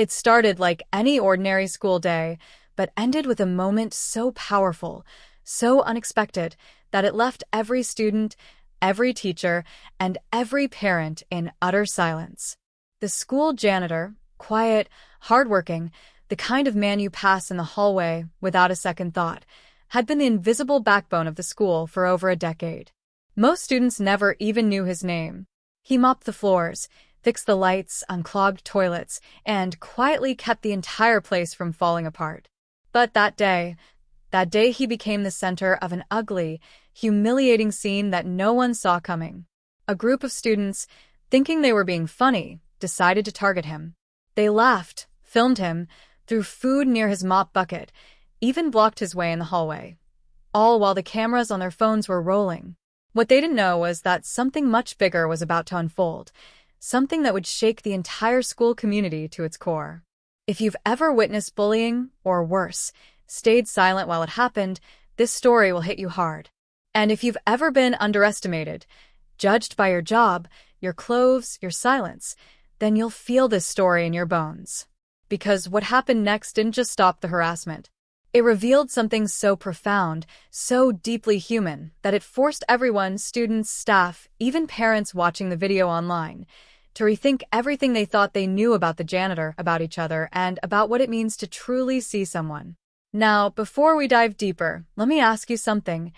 It started like any ordinary school day, but ended with a moment so powerful, so unexpected, that it left every student, every teacher, and every parent in utter silence. The school janitor, quiet, hardworking, the kind of man you pass in the hallway without a second thought, had been the invisible backbone of the school for over a decade. Most students never even knew his name. He mopped the floors, fixed the lights, unclogged toilets, and quietly kept the entire place from falling apart. But that day he became the center of an ugly, humiliating scene that no one saw coming. A group of students, thinking they were being funny, decided to target him. They laughed, filmed him, threw food near his mop bucket, even blocked his way in the hallway. All while the cameras on their phones were rolling. What they didn't know was that something much bigger was about to unfold, something that would shake the entire school community to its core. If you've ever witnessed bullying, or worse, stayed silent while it happened, this story will hit you hard. And if you've ever been underestimated, judged by your job, your clothes, your silence, then you'll feel this story in your bones. Because what happened next didn't just stop the harassment. It revealed something so profound, so deeply human, that it forced everyone, students, staff, even parents watching the video online, to rethink everything they thought they knew about the janitor, about each other, and about what it means to truly see someone. Now, before we dive deeper, let me ask you something.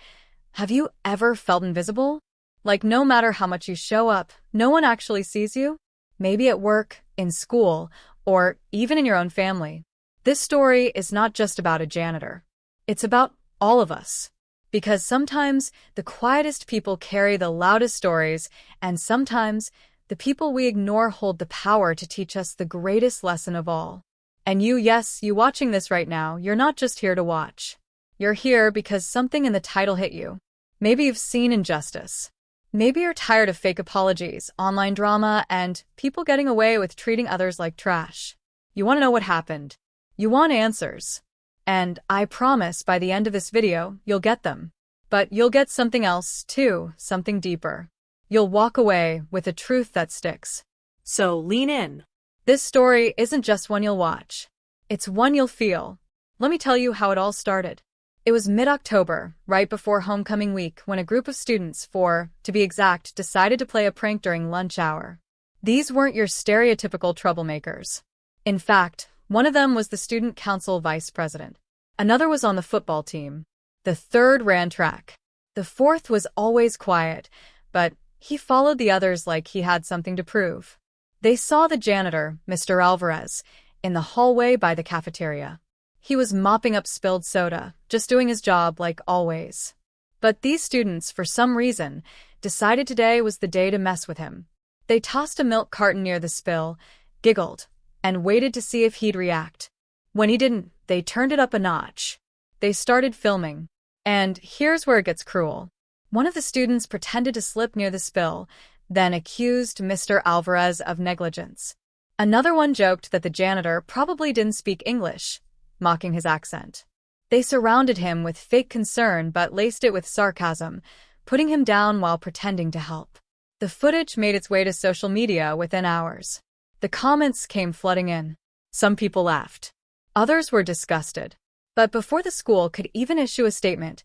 Have you ever felt invisible? Like no matter how much you show up, no one actually sees you? Maybe at work, in school, or even in your own family. This story is not just about a janitor. It's about all of us. Because sometimes the quietest people carry the loudest stories, and sometimes the people we ignore hold the power to teach us the greatest lesson of all. And you, yes, you watching this right now, you're not just here to watch. You're here because something in the title hit you. Maybe you've seen injustice. Maybe you're tired of fake apologies, online drama, and people getting away with treating others like trash. You want to know what happened. You want answers. And I promise by the end of this video, you'll get them. But you'll get something else, too, something deeper. You'll walk away with a truth that sticks. So lean in. This story isn't just one you'll watch. It's one you'll feel. Let me tell you how it all started. It was mid-October, right before homecoming week, when a group of students, four, to be exact, decided to play a prank during lunch hour. These weren't your stereotypical troublemakers. In fact, one of them was the student council vice president. Another was on the football team. The third ran track. The fourth was always quiet, but he followed the others like he had something to prove. They saw the janitor, Mr. Alvarez, in the hallway by the cafeteria. He was mopping up spilled soda, just doing his job like always. But these students, for some reason, decided today was the day to mess with him. They tossed a milk carton near the spill, giggled, and waited to see if he'd react. When he didn't, they turned it up a notch. They started filming. And here's where it gets cruel. One of the students pretended to slip near the spill, then accused Mr. Alvarez of negligence. Another one joked that the janitor probably didn't speak English, mocking his accent. They surrounded him with fake concern but laced it with sarcasm, putting him down while pretending to help. The footage made its way to social media within hours. The comments came flooding in. Some people laughed. Others were disgusted. But before the school could even issue a statement,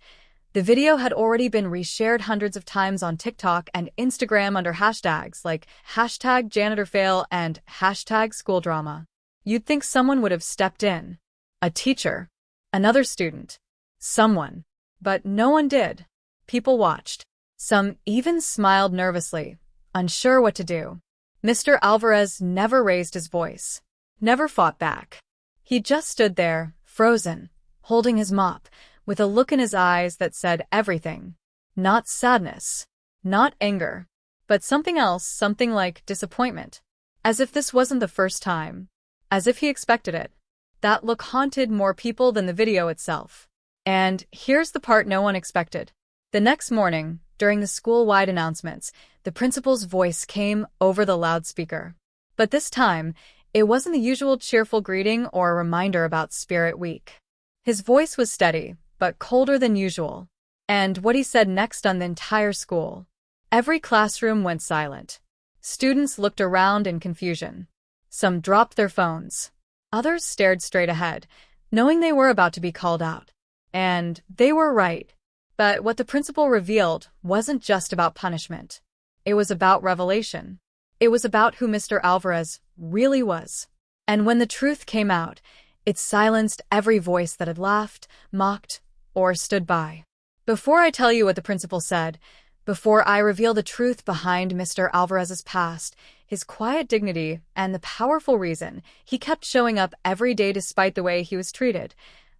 the video had already been reshared hundreds of times on TikTok and Instagram under hashtags like #JanitorFail and #SchoolDrama. You'd think someone would have stepped in. A teacher. Another student. Someone. But no one did. People watched. Some even smiled nervously, unsure what to do. Mr. Alvarez never raised his voice. Never fought back. He just stood there, frozen, holding his mop, with a look in his eyes that said everything. Not sadness. Not anger. But something else, something like disappointment. As if this wasn't the first time. As if he expected it. That look haunted more people than the video itself. And here's the part no one expected. The next morning, during the school-wide announcements, the principal's voice came over the loudspeaker. But this time, it wasn't the usual cheerful greeting or a reminder about Spirit Week. His voice was steady, but colder than usual. And what he said next on the entire school. Every classroom went silent. Students looked around in confusion. Some dropped their phones. Others stared straight ahead, knowing they were about to be called out. And they were right. But what the principal revealed wasn't just about punishment. It was about revelation. It was about who Mr. Alvarez really was. And when the truth came out, it silenced every voice that had laughed, mocked, or stood by. Before I tell you what the principal said, before I reveal the truth behind Mr. Alvarez's past, his quiet dignity, and the powerful reason he kept showing up every day despite the way he was treated,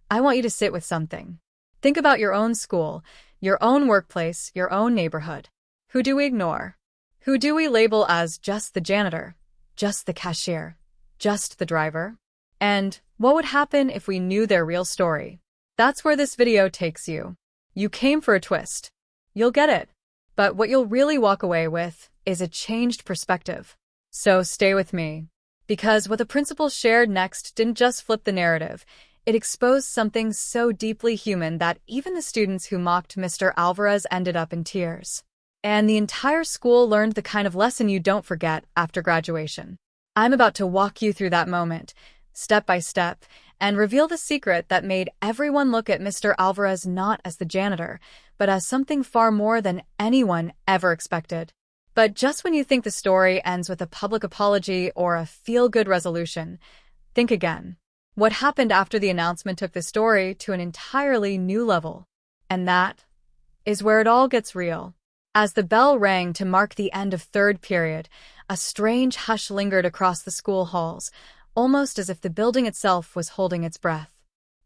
I want you to sit with something. Think about your own school, your own workplace, your own neighborhood. Who do we ignore? Who do we label as just the janitor, just the cashier, just the driver? And what would happen if we knew their real story? That's where this video takes you. You came for a twist. You'll get it. But what you'll really walk away with is a changed perspective. So stay with me. Because what the principal shared next didn't just flip the narrative. It exposed something so deeply human that even the students who mocked Mr. Alvarez ended up in tears. And the entire school learned the kind of lesson you don't forget after graduation. I'm about to walk you through that moment, step by step, and reveal the secret that made everyone look at Mr. Alvarez not as the janitor, but as something far more than anyone ever expected. But just when you think the story ends with a public apology or a feel-good resolution, think again. What happened after the announcement took the story to an entirely new level. And that is where it all gets real. As the bell rang to mark the end of third period, a strange hush lingered across the school halls, almost as if the building itself was holding its breath.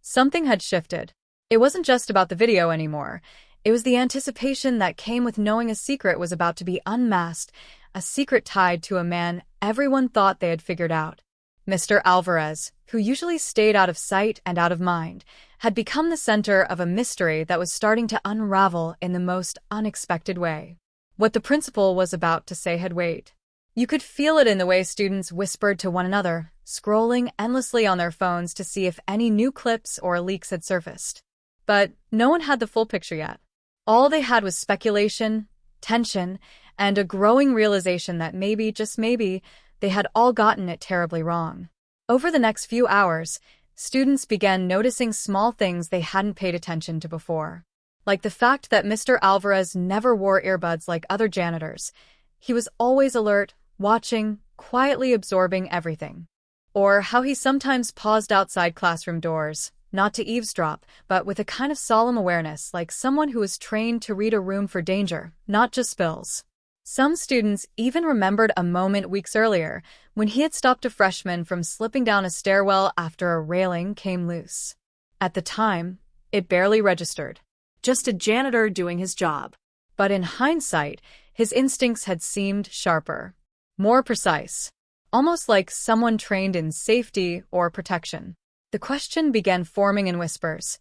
Something had shifted. It wasn't just about the video anymore. It was the anticipation that came with knowing a secret was about to be unmasked, a secret tied to a man everyone thought they had figured out. Mr. Alvarez, who usually stayed out of sight and out of mind, had become the center of a mystery that was starting to unravel in the most unexpected way. What the principal was about to say had weight. You could feel it in the way students whispered to one another, scrolling endlessly on their phones to see if any new clips or leaks had surfaced. But no one had the full picture yet. All they had was speculation, tension, and a growing realization that maybe, just maybe, they had all gotten it terribly wrong. Over the next few hours, students began noticing small things they hadn't paid attention to before. Like the fact that Mr. Alvarez never wore earbuds like other janitors. He was always alert, watching, quietly absorbing everything. Or how he sometimes paused outside classroom doors, not to eavesdrop, but with a kind of solemn awareness, like someone who was trained to read a room for danger, not just spills. Some students even remembered a moment weeks earlier when he had stopped a freshman from slipping down a stairwell after a railing came loose. At the time, it barely registered. Just a janitor doing his job. But in hindsight, his instincts had seemed sharper, more precise, almost like someone trained in safety or protection. The question began forming in whispers.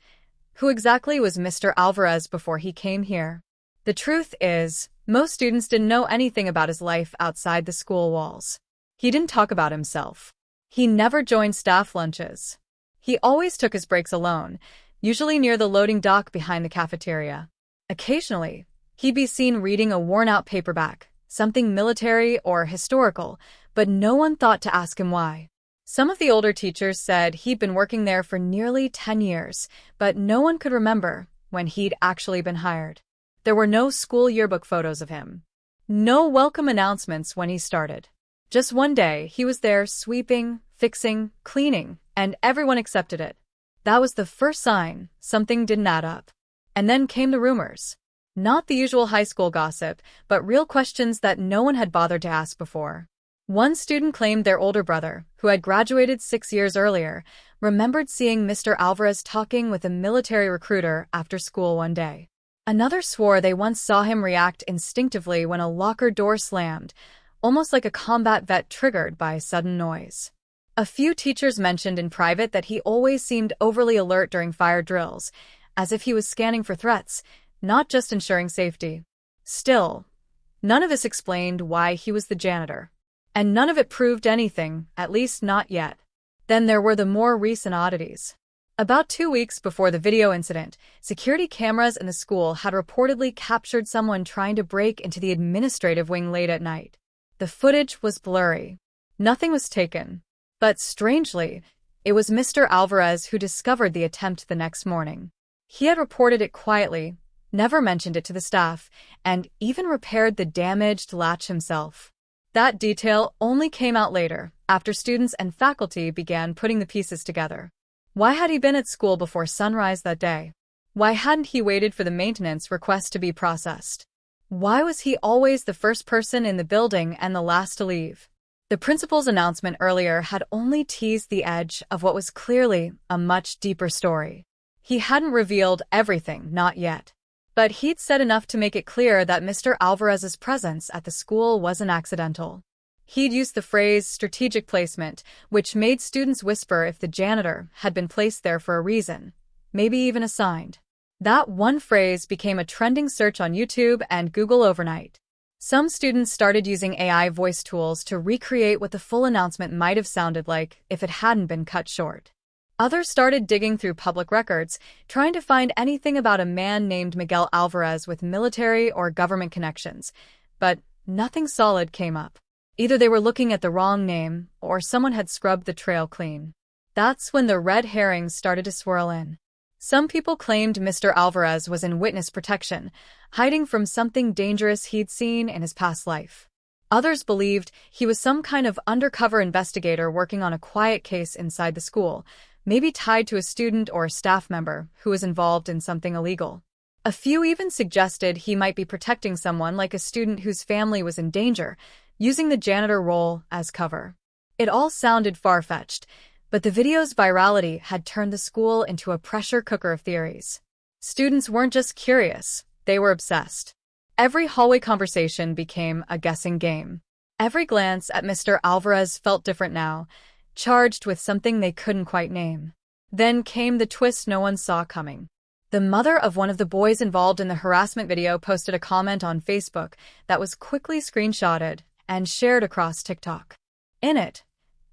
Who exactly was Mr. Alvarez before he came here? The truth is, most students didn't know anything about his life outside the school walls. He didn't talk about himself. He never joined staff lunches. He always took his breaks alone, usually near the loading dock behind the cafeteria. Occasionally, he'd be seen reading a worn-out paperback, something military or historical, but no one thought to ask him why. Some of the older teachers said he'd been working there for nearly 10 years, but no one could remember when he'd actually been hired. There were no school yearbook photos of him. No welcome announcements when he started. Just one day, he was there sweeping, fixing, cleaning, and everyone accepted it. That was the first sign something didn't add up. And then came the rumors. Not the usual high school gossip, but real questions that no one had bothered to ask before. One student claimed their older brother, who had graduated 6 years earlier, remembered seeing Mr. Alvarez talking with a military recruiter after school one day. Another swore they once saw him react instinctively when a locker door slammed, almost like a combat vet triggered by a sudden noise. A few teachers mentioned in private that he always seemed overly alert during fire drills, as if he was scanning for threats, not just ensuring safety. Still, none of this explained why he was the janitor. And none of it proved anything, at least not yet. Then there were the more recent oddities. About 2 weeks before the video incident, security cameras in the school had reportedly captured someone trying to break into the administrative wing late at night. The footage was blurry. Nothing was taken. But strangely, It was Mr. Alvarez who discovered the attempt the next morning. He had reported it quietly, never mentioned it to the staff, and even repaired the damaged latch himself. That detail only came out later, after students and faculty began putting the pieces together. Why had he been at school before sunrise that day? Why hadn't he waited for the maintenance request to be processed? Why was he always the first person in the building and the last to leave? The principal's announcement earlier had only teased the edge of what was clearly a much deeper story. He hadn't revealed everything, not yet. But he'd said enough to make it clear that Mr. Alvarez's presence at the school wasn't accidental. He'd used the phrase strategic placement, which made students whisper if the janitor had been placed there for a reason, maybe even assigned. That one phrase became a trending search on YouTube and Google overnight. Some students started using AI voice tools to recreate what the full announcement might have sounded like if it hadn't been cut short. Others started digging through public records, trying to find anything about a man named Miguel Alvarez with military or government connections, but nothing solid came up. Either they were looking at the wrong name, or someone had scrubbed the trail clean. That's when the red herrings started to swirl in. Some people claimed Mr. Alvarez was in witness protection, hiding from something dangerous he'd seen in his past life. Others believed he was some kind of undercover investigator working on a quiet case inside the school, maybe tied to a student or a staff member who was involved in something illegal. A few even suggested he might be protecting someone like a student whose family was in danger, using the janitor role as cover. It all sounded far-fetched, but the video's virality had turned the school into a pressure cooker of theories. Students weren't just curious, they were obsessed. Every hallway conversation became a guessing game. Every glance at Mr. Alvarez felt different now, charged with something they couldn't quite name. Then came the twist no one saw coming. The mother of one of the boys involved in the harassment video posted a comment on Facebook that was quickly screenshotted and shared across TikTok. In it,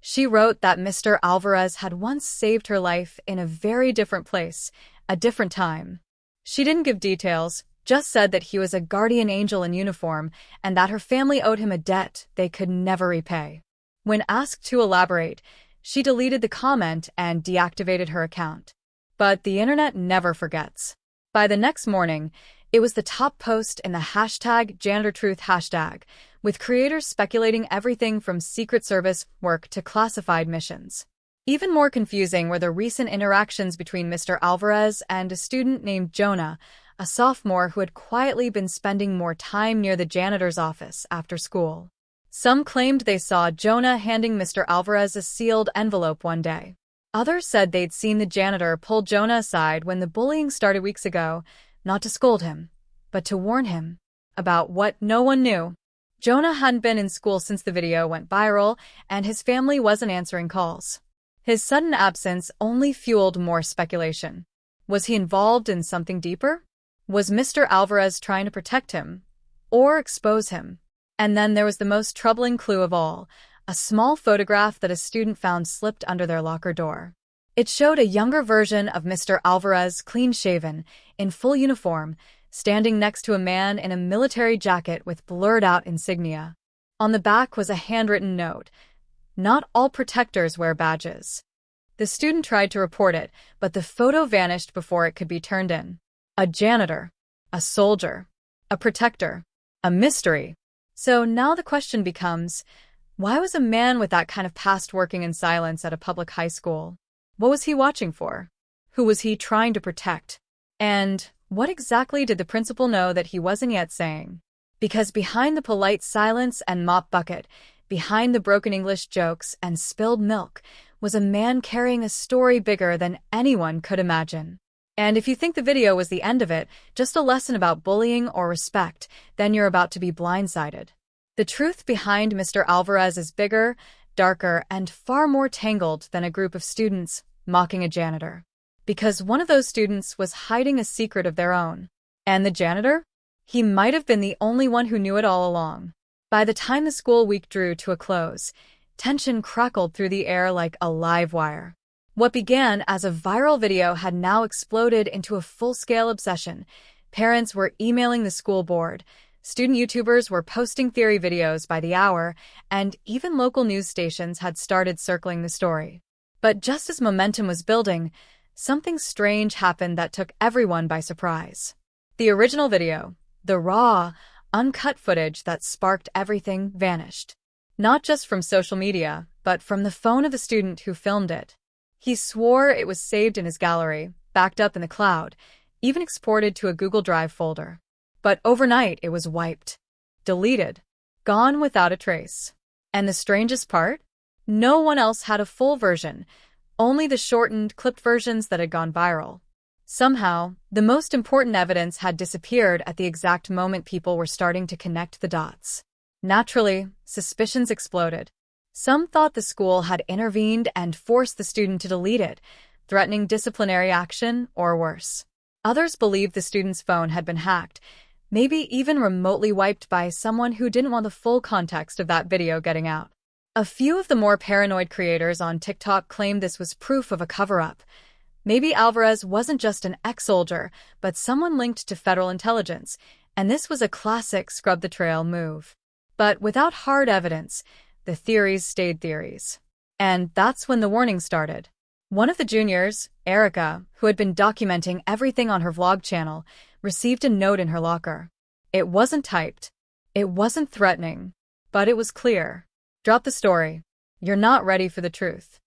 she wrote that Mr. Alvarez had once saved her life in a very different place, a different time. She didn't give details, just said that he was a guardian angel in uniform and that her family owed him a debt they could never repay. When asked to elaborate, she deleted the comment and deactivated her account. But the internet never forgets. By the next morning, it was the top post in the #JanitorTruth hashtag, with creators speculating everything from Secret Service work to classified missions. Even more confusing were the recent interactions between Mr. Alvarez and a student named Jonah, a sophomore who had quietly been spending more time near the janitor's office after school. Some claimed they saw Jonah handing Mr. Alvarez a sealed envelope one day. Others said they'd seen the janitor pull Jonah aside when the bullying started weeks ago, not to scold him, but to warn him about what no one knew. Jonah hadn't been in school since the video went viral, and his family wasn't answering calls. His sudden absence only fueled more speculation. Was he involved in something deeper? Was Mr. Alvarez trying to protect him or expose him? And then there was the most troubling clue of all, a small photograph that a student found slipped under their locker door. It showed a younger version of Mr. Alvarez, clean-shaven, in full uniform, standing next to a man in a military jacket with blurred-out insignia. On the back was a handwritten note, "Not all protectors wear badges." The student tried to report it, but the photo vanished before it could be turned in. A janitor, a soldier, a protector, a mystery. So now the question becomes, why was a man with that kind of past working in silence at a public high school? What was he watching for? Who was he trying to protect? And what exactly did the principal know that he wasn't yet saying? Because behind the polite silence and mop bucket, behind the broken English jokes and spilled milk, was a man carrying a story bigger than anyone could imagine. And if you think the video was the end of it, just a lesson about bullying or respect, then you're about to be blindsided. The truth behind Mr. Alvarez is bigger, darker, and far more tangled than a group of students mocking a janitor. Because one of those students was hiding a secret of their own. And the janitor? He might have been the only one who knew it all along. By the time the school week drew to a close, tension crackled through the air like a live wire. What began as a viral video had now exploded into a full-scale obsession. Parents were emailing the school board, student YouTubers were posting theory videos by the hour, and even local news stations had started circling the story. But just as momentum was building, something strange happened that took everyone by surprise. The original video, the raw, uncut footage that sparked everything, vanished. Not just from social media, but from the phone of the student who filmed it. He swore it was saved in his gallery, backed up in the cloud, even exported to a Google Drive folder. But overnight it was wiped. Deleted. Gone without a trace. And the strangest part? No one else had a full version, only the shortened, clipped versions that had gone viral. Somehow, the most important evidence had disappeared at the exact moment people were starting to connect the dots. Naturally, suspicions exploded. Some thought the school had intervened and forced the student to delete it, threatening disciplinary action or worse. Others believed the student's phone had been hacked, maybe even remotely wiped by someone who didn't want the full context of that video getting out. A few of the more paranoid creators on TikTok claimed this was proof of a cover-up. Maybe Alvarez wasn't just an ex-soldier, but someone linked to federal intelligence, and this was a classic scrub-the-trail move. But without hard evidence, the theories stayed theories. And that's when the warning started. One of the juniors, Erica, who had been documenting everything on her vlog channel, received a note in her locker. It wasn't typed. It wasn't threatening. But it was clear. Drop the story. You're not ready for the truth.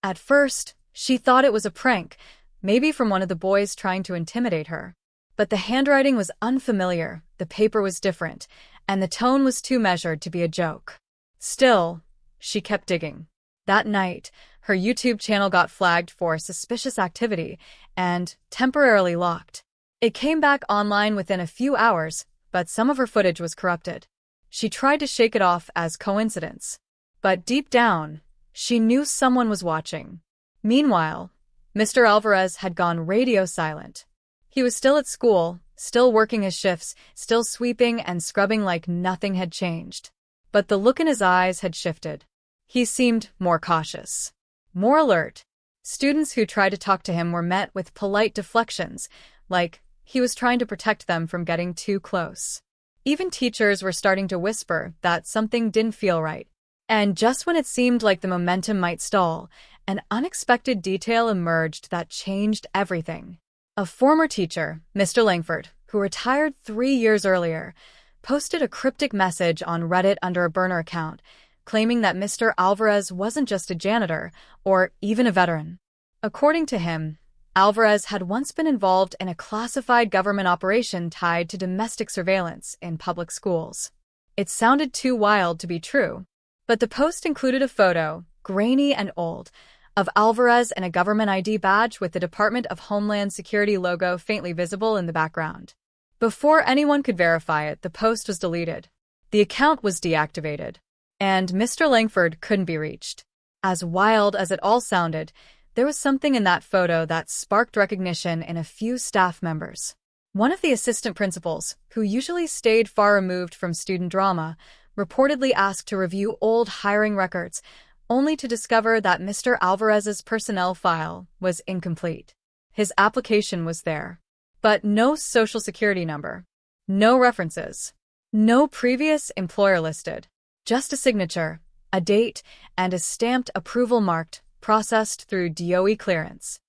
At first, she thought it was a prank, maybe from one of the boys trying to intimidate her. But the handwriting was unfamiliar, the paper was different, and the tone was too measured to be a joke. Still, she kept digging. That night, her YouTube channel got flagged for suspicious activity and temporarily locked. It came back online within a few hours, but some of her footage was corrupted. She tried to shake it off as coincidence. But deep down, she knew someone was watching. Meanwhile, Mr. Alvarez had gone radio silent. He was still at school, still working his shifts, still sweeping and scrubbing like nothing had changed. But the look in his eyes had shifted. He seemed more cautious, more alert. Students who tried to talk to him were met with polite deflections, like he was trying to protect them from getting too close. Even teachers were starting to whisper that something didn't feel right. And just when it seemed like the momentum might stall, an unexpected detail emerged that changed everything. A former teacher, Mr. Langford, who retired 3 years earlier, posted a cryptic message on Reddit under a burner account, claiming that Mr. Alvarez wasn't just a janitor or even a veteran. According to him, Alvarez had once been involved in a classified government operation tied to domestic surveillance in public schools. It sounded too wild to be true, but the post included a photo, grainy and old, of Alvarez and a government ID badge with the Department of Homeland Security logo faintly visible in the background. Before anyone could verify it, the post was deleted. The account was deactivated, and Mr. Langford couldn't be reached. As wild as it all sounded, there was something in that photo that sparked recognition in a few staff members. One of the assistant principals, who usually stayed far removed from student drama, reportedly asked to review old hiring records, only to discover that Mr. Alvarez's personnel file was incomplete. His application was there, but no social security number, no references, no previous employer listed, just a signature, a date, and a stamped approval marked processed through DOE clearance.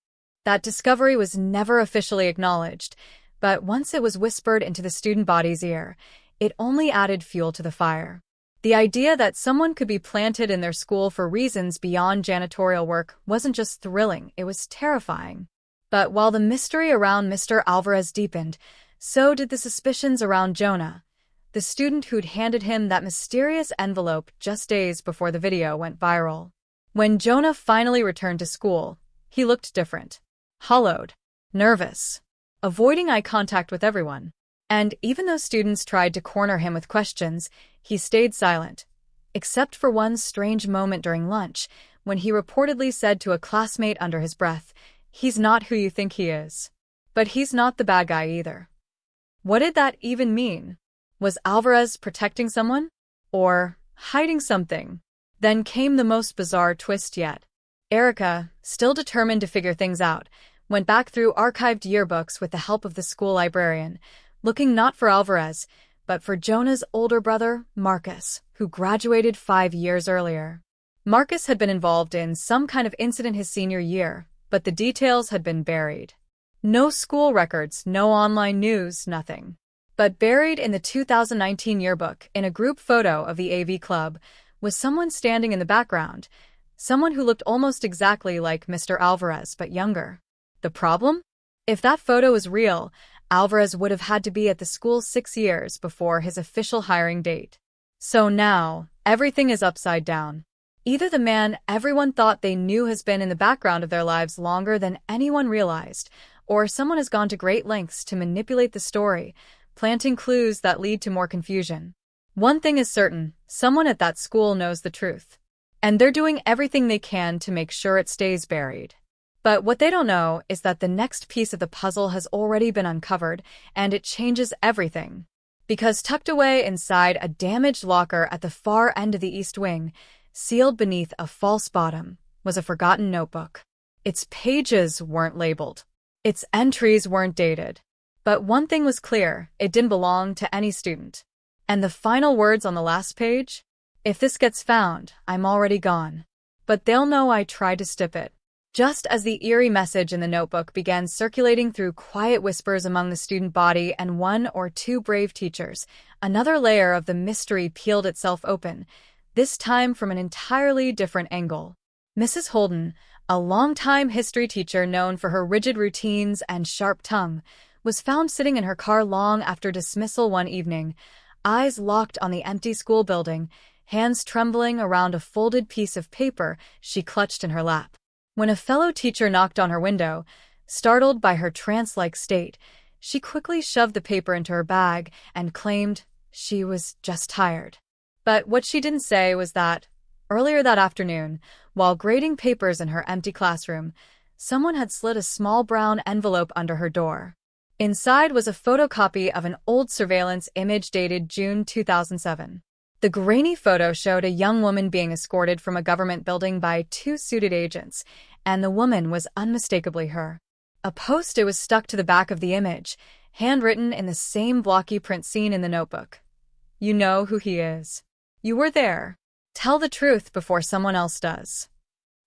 That discovery was never officially acknowledged, but once it was whispered into the student body's ear, it only added fuel to the fire. The idea that someone could be planted in their school for reasons beyond janitorial work wasn't just thrilling, it was terrifying. But while the mystery around Mr. Alvarez deepened, so did the suspicions around Jonah, the student who'd handed him that mysterious envelope just days before the video went viral. When Jonah finally returned to school, he looked different. Hollowed, nervous, avoiding eye contact with everyone. And even though students tried to corner him with questions, he stayed silent, except for one strange moment during lunch, when he reportedly said to a classmate under his breath, "He's not who you think he is. But he's not the bad guy either." What did that even mean? Was Alvarez protecting someone? Or hiding something? Then came the most bizarre twist yet. Erica, still determined to figure things out, went back through archived yearbooks with the help of the school librarian, looking not for Alvarez, but for Jonah's older brother, Marcus, who graduated 5 years earlier. Marcus had been involved in some kind of incident his senior year, but the details had been buried. No school records, no online news, nothing. But buried in the 2019 yearbook, in a group photo of the AV club, was someone standing in the background, someone who looked almost exactly like Mr. Alvarez, but younger. The problem? If that photo was real, Alvarez would have had to be at the school 6 years before his official hiring date. So now, everything is upside down. Either the man everyone thought they knew has been in the background of their lives longer than anyone realized, or someone has gone to great lengths to manipulate the story, planting clues that lead to more confusion. One thing is certain, someone at that school knows the truth. And they're doing everything they can to make sure it stays buried. But what they don't know is that the next piece of the puzzle has already been uncovered, and it changes everything. Because tucked away inside a damaged locker at the far end of the East Wing, sealed beneath a false bottom, was a forgotten notebook. Its pages weren't labeled. Its entries weren't dated. But one thing was clear, it didn't belong to any student. And the final words on the last page? If this gets found, I'm already gone. But they'll know I tried to stop it. Just as the eerie message in the notebook began circulating through quiet whispers among the student body and 1 or 2 brave teachers, another layer of the mystery peeled itself open, this time from an entirely different angle. Mrs. Holden, a longtime history teacher known for her rigid routines and sharp tongue, was found sitting in her car long after dismissal one evening, eyes locked on the empty school building, hands trembling around a folded piece of paper she clutched in her lap. When a fellow teacher knocked on her window, startled by her trance-like state, she quickly shoved the paper into her bag and claimed she was just tired. But what she didn't say was that, earlier that afternoon, while grading papers in her empty classroom, someone had slid a small brown envelope under her door. Inside was a photocopy of an old surveillance image dated June 2007. The grainy photo showed a young woman being escorted from a government building by 2 suited agents, and the woman was unmistakably her. A post-it was stuck to the back of the image, handwritten in the same blocky print seen in the notebook. You know who he is. You were there. Tell the truth before someone else does.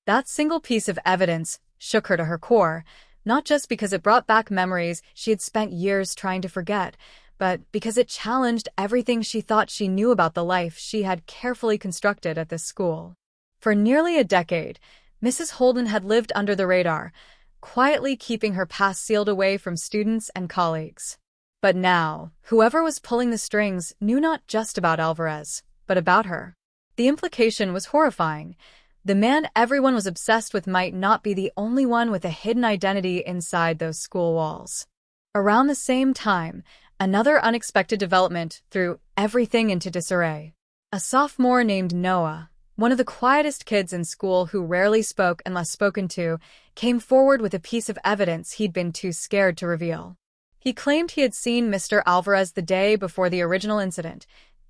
That single piece of evidence shook her to her core, not just because it brought back memories she had spent years trying to forget, but because it challenged everything she thought she knew about the life she had carefully constructed at this school. For nearly a decade, Mrs. Holden had lived under the radar, quietly keeping her past sealed away from students and colleagues. But now, whoever was pulling the strings knew not just about Alvarez, but about her. The implication was horrifying. The man everyone was obsessed with might not be the only one with a hidden identity inside those school walls. Around the same time, another unexpected development threw everything into disarray. A sophomore named Noah, one of the quietest kids in school who rarely spoke unless spoken to, came forward with a piece of evidence he'd been too scared to reveal. He claimed he had seen Mr. Alvarez the day before the original incident,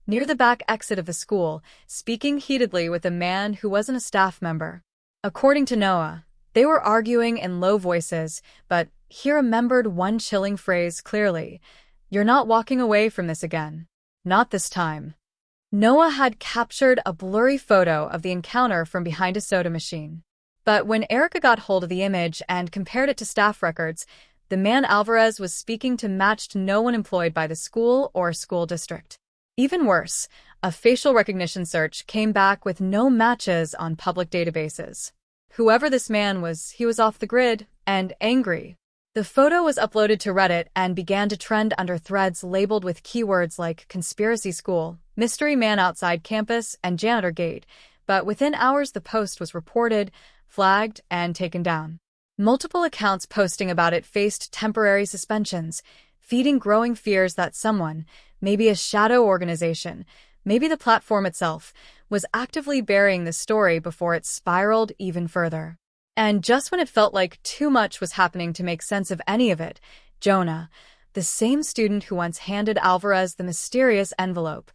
near the back exit of the school, speaking heatedly with a man who wasn't a staff member. According to Noah, they were arguing in low voices, but he remembered one chilling phrase clearly: "You're not walking away from this again. Not this time." Noah had captured a blurry photo of the encounter from behind a soda machine. But when Erica got hold of the image and compared it to staff records, the man Alvarez was speaking to matched no one employed by the school or school district. Even worse, a facial recognition search came back with no matches on public databases. Whoever this man was, he was off the grid and angry. The photo was uploaded to Reddit and began to trend under threads labeled with keywords like conspiracy school, mystery man outside campus, and janitor gate, but within hours the post was reported, flagged, and taken down. Multiple accounts posting about it faced temporary suspensions, feeding growing fears that someone, maybe a shadow organization, maybe the platform itself, was actively burying the story before it spiraled even further. And just when it felt like too much was happening to make sense of any of it, Jonah, the same student who once handed Alvarez the mysterious envelope,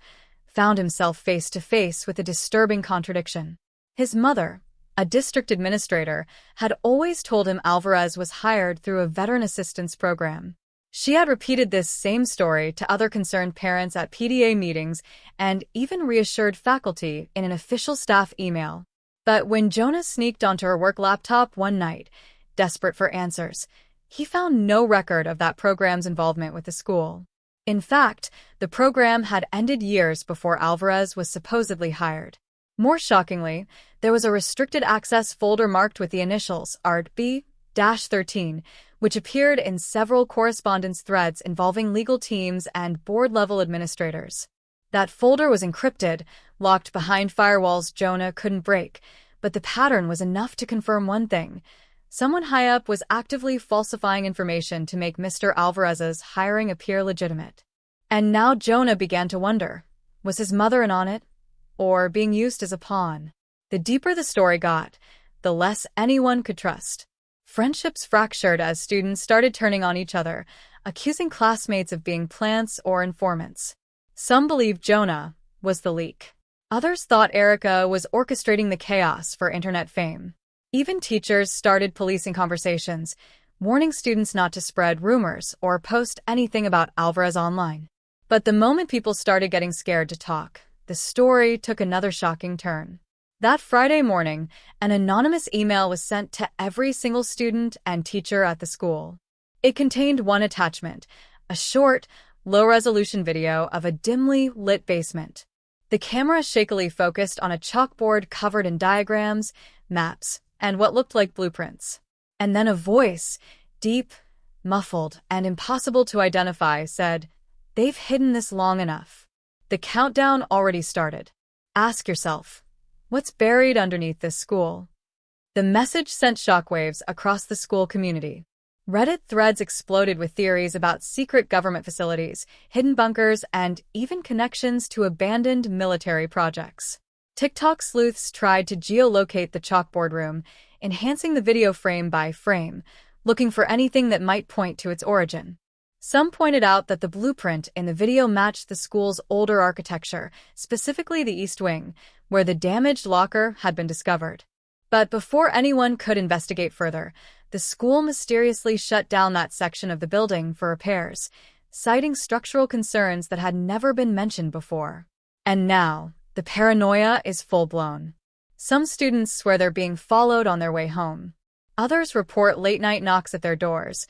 found himself face to face with a disturbing contradiction. His mother, a district administrator, had always told him Alvarez was hired through a veteran assistance program. She had repeated this same story to other concerned parents at PTA meetings and even reassured faculty in an official staff email. But when Jonah sneaked onto her work laptop one night, desperate for answers, he found no record of that program's involvement with the school. In fact, the program had ended years before Alvarez was supposedly hired. More shockingly, there was a restricted access folder marked with the initials Art B-13, which appeared in several correspondence threads involving legal teams and board-level administrators. That folder was encrypted, locked behind firewalls Jonah couldn't break, but the pattern was enough to confirm one thing. Someone high up was actively falsifying information to make Mr. Alvarez's hiring appear legitimate. And now Jonah began to wonder, was his mother in on it, or being used as a pawn? The deeper the story got, the less anyone could trust. Friendships fractured as students started turning on each other, accusing classmates of being plants or informants. Some believed Jonah was the leak. Others thought Erica was orchestrating the chaos for internet fame. Even teachers started policing conversations, warning students not to spread rumors or post anything about Alvarez online. But the moment people started getting scared to talk, the story took another shocking turn. That Friday morning, an anonymous email was sent to every single student and teacher at the school. It contained one attachment, a short, low-resolution video of a dimly lit basement. The camera shakily focused on a chalkboard covered in diagrams, maps, and what looked like blueprints. And then a voice, deep, muffled, and impossible to identify, said, "They've hidden this long enough." The countdown already started. Ask yourself, what's buried underneath this school? The message sent shockwaves across the school community. Reddit threads exploded with theories about secret government facilities, hidden bunkers, and even connections to abandoned military projects. TikTok sleuths tried to geolocate the chalkboard room, enhancing the video frame by frame, looking for anything that might point to its origin. Some pointed out that the blueprint in the video matched the school's older architecture, specifically the East Wing, where the damaged locker had been discovered. But before anyone could investigate further, the school mysteriously shut down that section of the building for repairs, citing structural concerns that had never been mentioned before. And now, the paranoia is full-blown. Some students swear they're being followed on their way home. Others report late-night knocks at their doors,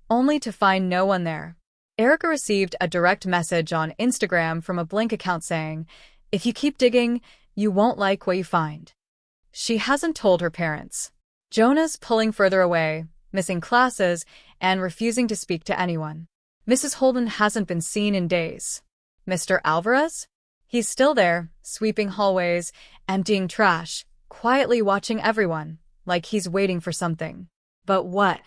only to find no one there. Erica received a direct message on Instagram from a Blink account saying, "If you keep digging, you won't like what you find." She hasn't told her parents. Jonah's pulling further away, missing classes, and refusing to speak to anyone. Mrs. Holden hasn't been seen in days. Mr. Alvarez? He's still there, sweeping hallways, emptying trash, quietly watching everyone, like he's waiting for something. But what?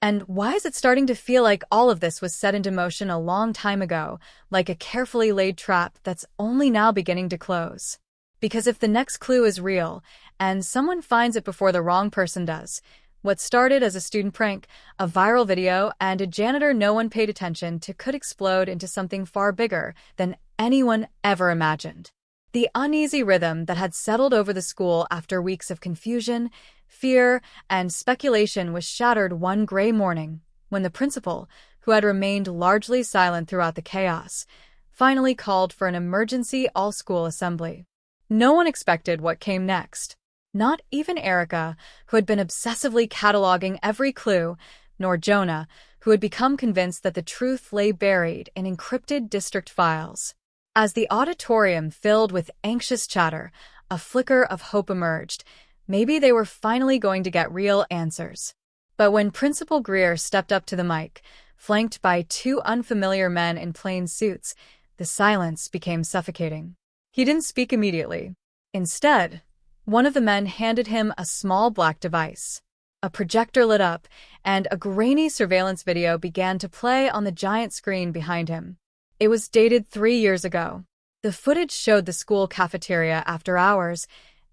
And why is it starting to feel like all of this was set into motion a long time ago, like a carefully laid trap that's only now beginning to close? Because if the next clue is real, and someone finds it before the wrong person does, what started as a student prank, a viral video, and a janitor no one paid attention to could explode into something far bigger than anyone ever imagined. The uneasy rhythm that had settled over the school after weeks of confusion, fear, and speculation was shattered one gray morning when the principal, who had remained largely silent throughout the chaos, finally called for an emergency all-school assembly. No one expected what came next. Not even Erica, who had been obsessively cataloging every clue, nor Jonah, who had become convinced that the truth lay buried in encrypted district files. As the auditorium filled with anxious chatter, a flicker of hope emerged. Maybe they were finally going to get real answers. But when Principal Greer stepped up to the mic, flanked by two unfamiliar men in plain suits, the silence became suffocating. He didn't speak immediately. Instead, one of the men handed him a small black device. A projector lit up, and a grainy surveillance video began to play on the giant screen behind him. It was dated 3 years ago. The footage showed the school cafeteria after hours,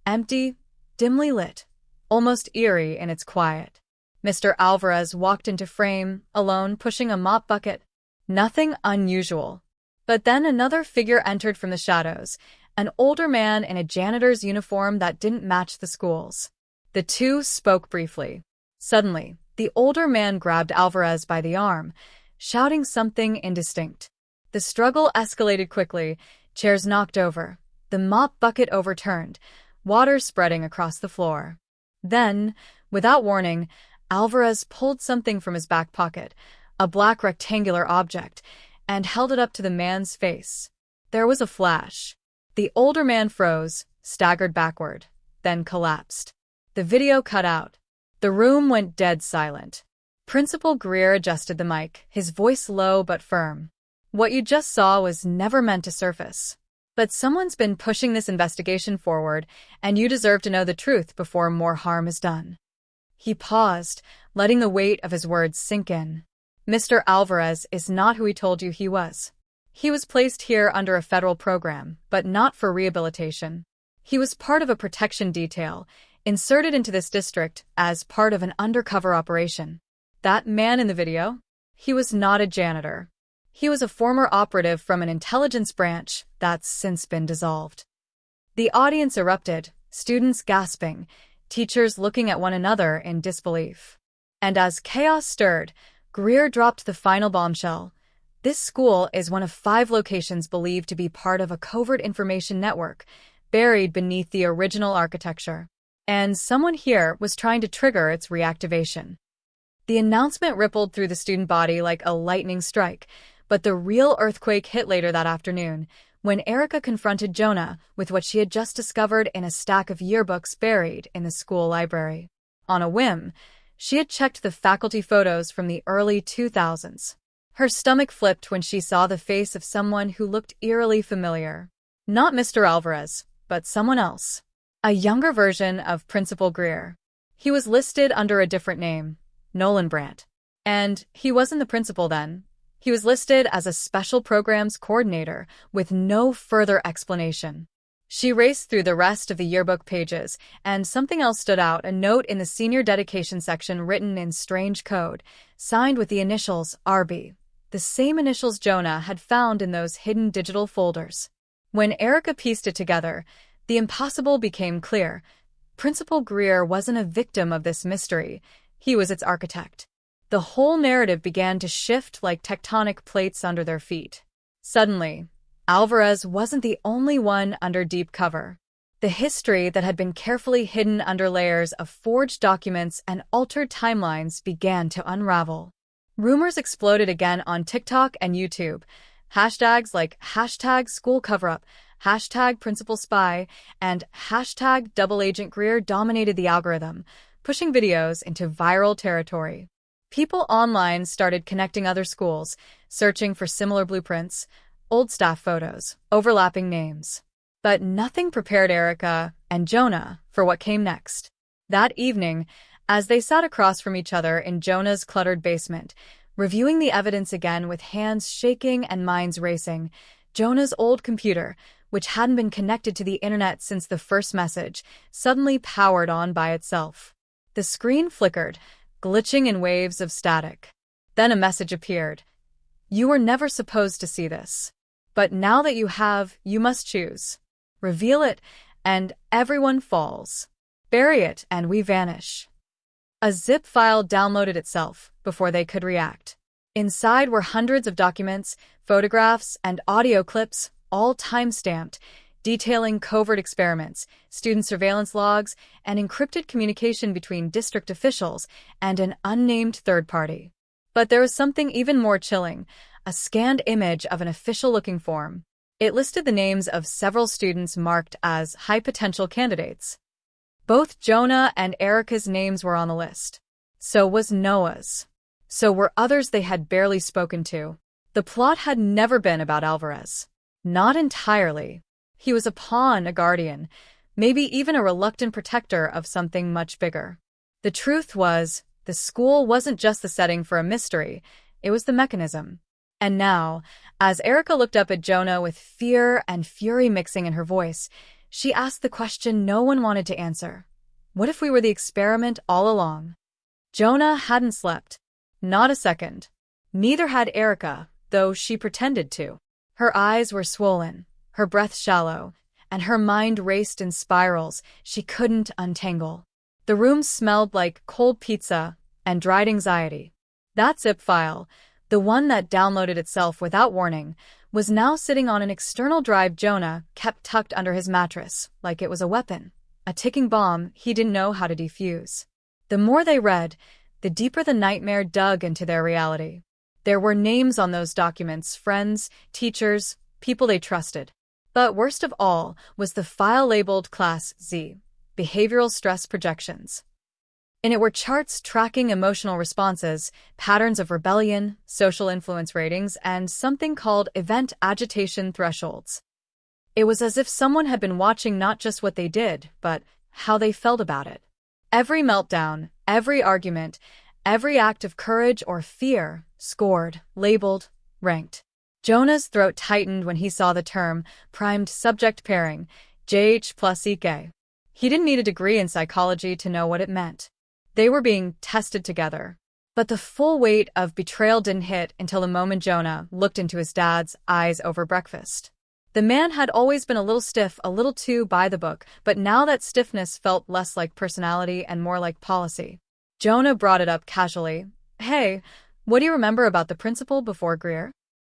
empty, dimly lit, almost eerie in its quiet. Mr. Alvarez walked into frame, alone, pushing a mop bucket. Nothing unusual. But then another figure entered from the shadows, an older man in a janitor's uniform that didn't match the school's. The two spoke briefly. Suddenly, the older man grabbed Alvarez by the arm, shouting something indistinct. The struggle escalated quickly, chairs knocked over, the mop bucket overturned. water spreading across the floor. Then, without warning, Alvarez pulled something from his back pocket, a black rectangular object, and held it up to the man's face. There was a flash. The older man froze, staggered backward, then collapsed. The video cut out. The room went dead silent. Principal Greer adjusted the mic, his voice low but firm. What you just saw was never meant to surface. But someone's been pushing this investigation forward, and you deserve to know the truth before more harm is done. He paused, letting the weight of his words sink in. Mr. Alvarez is not who he told you he was. He was placed here under a federal program, but not for rehabilitation. He was part of a protection detail, inserted into this district as part of an undercover operation. That man in the video? He was not a janitor. He was a former operative from an intelligence branch that's since been dissolved. The audience erupted, students gasping, teachers looking at one another in disbelief. And as chaos stirred, Greer dropped the final bombshell. This school is one of 5 locations believed to be part of a covert information network, buried beneath the original architecture. And someone here was trying to trigger its reactivation. The announcement rippled through the student body like a lightning strike, but the real earthquake hit later that afternoon, when Erica confronted Jonah with what she had just discovered in a stack of yearbooks buried in the school library. On a whim, she had checked the faculty photos from the early 2000s. Her stomach flipped when she saw the face of someone who looked eerily familiar. Not Mr. Alvarez, but someone else. A younger version of Principal Greer. He was listed under a different name, Nolan Brandt. And he wasn't the principal then. He was listed as a special programs coordinator with no further explanation. She raced through the rest of the yearbook pages, and something else stood out, a note in the senior dedication section written in strange code, signed with the initials RB, the same initials Jonah had found in those hidden digital folders. When Erica pieced it together, the impossible became clear. Principal Greer wasn't a victim of this mystery. He was its architect. The whole narrative began to shift like tectonic plates under their feet. Suddenly, Alvarez wasn't the only one under deep cover. The history that had been carefully hidden under layers of forged documents and altered timelines began to unravel. Rumors exploded again on TikTok and YouTube. Hashtags like #SchoolCoverUp, #PrincipalSpy, and #DoubleAgentGreer dominated the algorithm, pushing videos into viral territory. People online started connecting other schools, searching for similar blueprints, old staff photos, overlapping names. But nothing prepared Erica and Jonah for what came next. That evening, as they sat across from each other in Jonah's cluttered basement, reviewing the evidence again with hands shaking and minds racing, Jonah's old computer, which hadn't been connected to the internet since the first message, suddenly powered on by itself. The screen flickered, glitching in waves of static. Then a message appeared. You were never supposed to see this. But now that you have, you must choose. Reveal it, and everyone falls. Bury it, and we vanish. A zip file downloaded itself before they could react. Inside were hundreds of documents, photographs, and audio clips, all time-stamped, detailing covert experiments, student surveillance logs, and encrypted communication between district officials and an unnamed third party. But there was something even more chilling, a scanned image of an official-looking form. It listed the names of several students marked as high-potential candidates. Both Jonah and Erica's names were on the list. So was Noah's. So were others they had barely spoken to. The plot had never been about Alvarez. Not entirely. He was a pawn, a guardian, maybe even a reluctant protector of something much bigger. The truth was, the school wasn't just the setting for a mystery, it was the mechanism. And now, as Erica looked up at Jonah with fear and fury mixing in her voice, she asked the question no one wanted to answer. What if we were the experiment all along? Jonah hadn't slept. Not a second. Neither had Erica, though she pretended to. Her eyes were swollen, her breath shallow, and her mind raced in spirals she couldn't untangle. The room smelled like cold pizza and dried anxiety. That zip file, the one that downloaded itself without warning, was now sitting on an external drive Jonah kept tucked under his mattress, like it was a weapon, a ticking bomb he didn't know how to defuse. The more they read, the deeper the nightmare dug into their reality. There were names on those documents, friends, teachers, people they trusted. But worst of all was the file labeled Class Z, Behavioral Stress Projections. In it were charts tracking emotional responses, patterns of rebellion, social influence ratings, and something called event agitation thresholds. It was as if someone had been watching not just what they did, but how they felt about it. Every meltdown, every argument, every act of courage or fear, scored, labeled, ranked. Jonah's throat tightened when he saw the term primed subject pairing, JH plus EK. He didn't need a degree in psychology to know what it meant. They were being tested together. But the full weight of betrayal didn't hit until the moment Jonah looked into his dad's eyes over breakfast. The man had always been a little stiff, a little too by the book, but now that stiffness felt less like personality and more like policy. Jonah brought it up casually. "Hey, what do you remember about the principal before Greer?"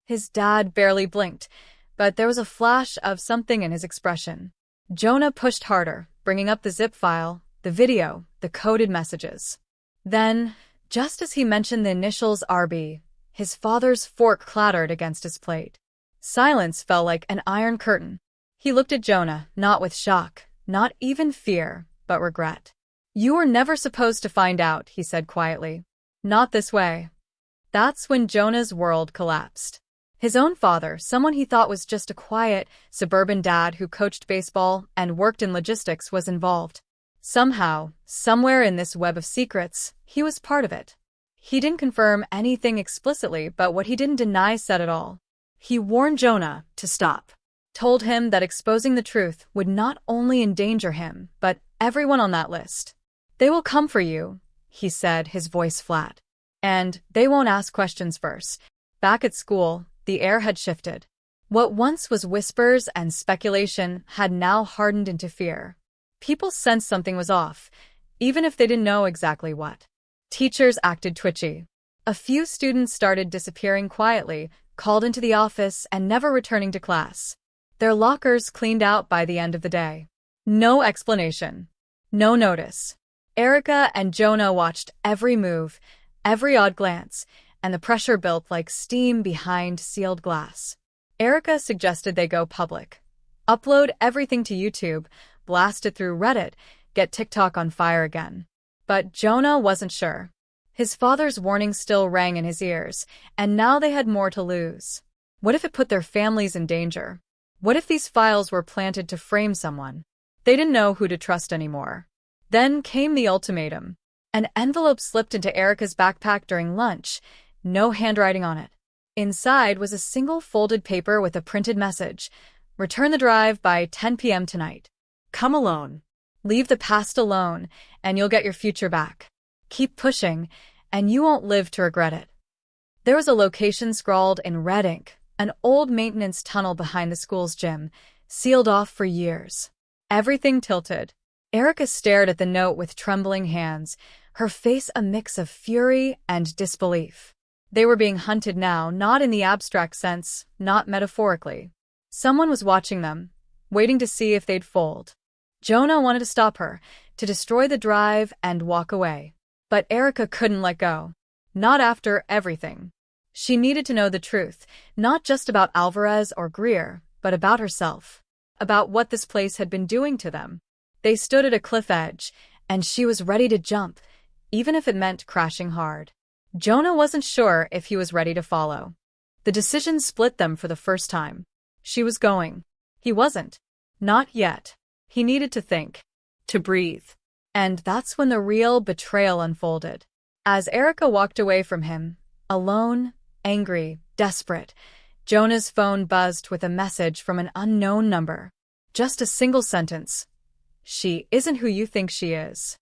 His dad barely blinked, but there was a flash of something in his expression. Jonah pushed harder, bringing up the zip file, the video, the coded messages. Then, just as he mentioned the initials RB, his father's fork clattered against his plate. Silence fell like an iron curtain. He looked at Jonah, not with shock, not even fear, but regret. "You were never supposed to find out," he said quietly. "Not this way." That's when Jonah's world collapsed. His own father, someone he thought was just a quiet, suburban dad who coached baseball and worked in logistics, was involved. Somehow, somewhere in this web of secrets, he was part of it. He didn't confirm anything explicitly, but what he didn't deny said it all. He warned Jonah to stop, told him that exposing the truth would not only endanger him, but everyone on that list. "They will come for you," he said, his voice flat. "And they won't ask questions first." Back at school, the air had shifted. What once was whispers and speculation had now hardened into fear. People sensed something was off, even if they didn't know exactly what. Teachers acted twitchy. A few students started disappearing quietly, called into the office and never returning to class. Their lockers cleaned out by the end of the day. No explanation. No notice. Erica and Jonah watched every move, every odd glance, and the pressure built like steam behind sealed glass. Erica suggested they go public. Upload everything to YouTube, blast it through Reddit, get TikTok on fire again. But Jonah wasn't sure. His father's warning still rang in his ears, and now they had more to lose. What if it put their families in danger? What if these files were planted to frame someone? They didn't know who to trust anymore. Then came the ultimatum. An envelope slipped into Erica's backpack during lunch, no handwriting on it. Inside was a single folded paper with a printed message: "Return the drive by 10 p.m. tonight. Come alone. Leave the past alone, and you'll get your future back. Keep pushing, and you won't live to regret it." There was a location scrawled in red ink, an old maintenance tunnel behind the school's gym, sealed off for years. Everything tilted. Erica stared at the note with trembling hands, her face a mix of fury and disbelief. They were being hunted now, not in the abstract sense, not metaphorically. Someone was watching them, waiting to see if they'd fold. Jonah wanted to stop her, to destroy the drive and walk away. But Erica couldn't let go. Not after everything. She needed to know the truth, not just about Alvarez or Greer, but about herself. About what this place had been doing to them. They stood at a cliff edge, and she was ready to jump, even if it meant crashing hard. Jonah wasn't sure if he was ready to follow. The decision split them for the first time. She was going. He wasn't. Not yet. He needed to think. To breathe. And that's when the real betrayal unfolded. As Erica walked away from him, alone, angry, desperate, Jonah's phone buzzed with a message from an unknown number. Just a single sentence. "She isn't who you think she is."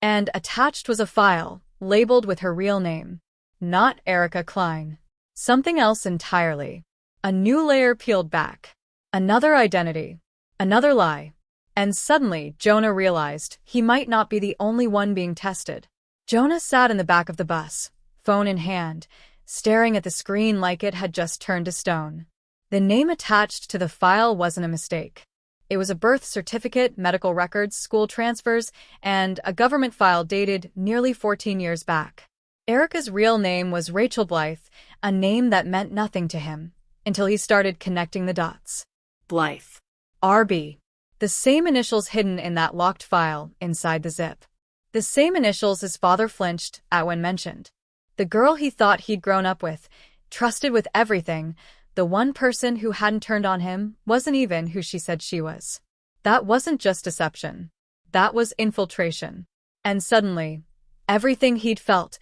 And attached was a file, labeled with her real name. Not Erica Klein. Something else entirely. A new layer peeled back. Another identity. Another lie. And suddenly, Jonah realized he might not be the only one being tested. Jonah sat in the back of the bus, phone in hand, staring at the screen like it had just turned to stone. The name attached to the file wasn't a mistake. It was a birth certificate, medical records, school transfers, and a government file dated nearly 14 years back. Erica's real name was Rachel Blythe, a name that meant nothing to him, until he started connecting the dots. Blythe. RB. The same initials hidden in that locked file inside the zip. The same initials his father flinched at when mentioned. The girl he thought he'd grown up with, trusted with everything, the one person who hadn't turned on him, wasn't even who she said she was. That wasn't just deception. That was infiltration. And suddenly, everything he'd felt,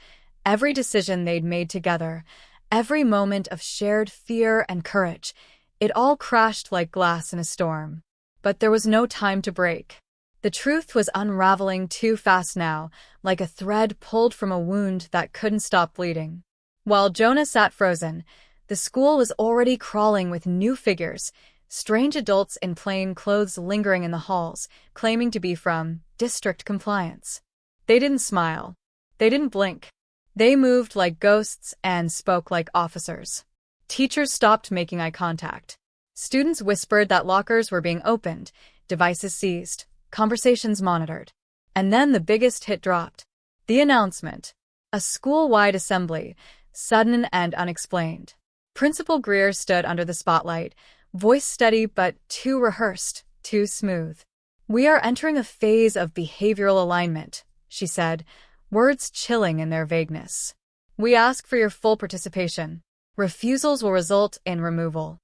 every decision they'd made together, every moment of shared fear and courage, it all crashed like glass in a storm. But there was no time to break. The truth was unraveling too fast now, like a thread pulled from a wound that couldn't stop bleeding. While Jonah sat frozen, the school was already crawling with new figures, strange adults in plain clothes lingering in the halls, claiming to be from district compliance. They didn't smile. They didn't blink. They moved like ghosts and spoke like officers. Teachers stopped making eye contact. Students whispered that lockers were being opened, devices seized, conversations monitored. And then the biggest hit dropped. The announcement. A school-wide assembly, sudden and unexplained. Principal Greer stood under the spotlight, voice steady but too rehearsed, too smooth. "We are entering a phase of behavioral alignment," she said, words chilling in their vagueness. "We ask for your full participation. Refusals will result in removal."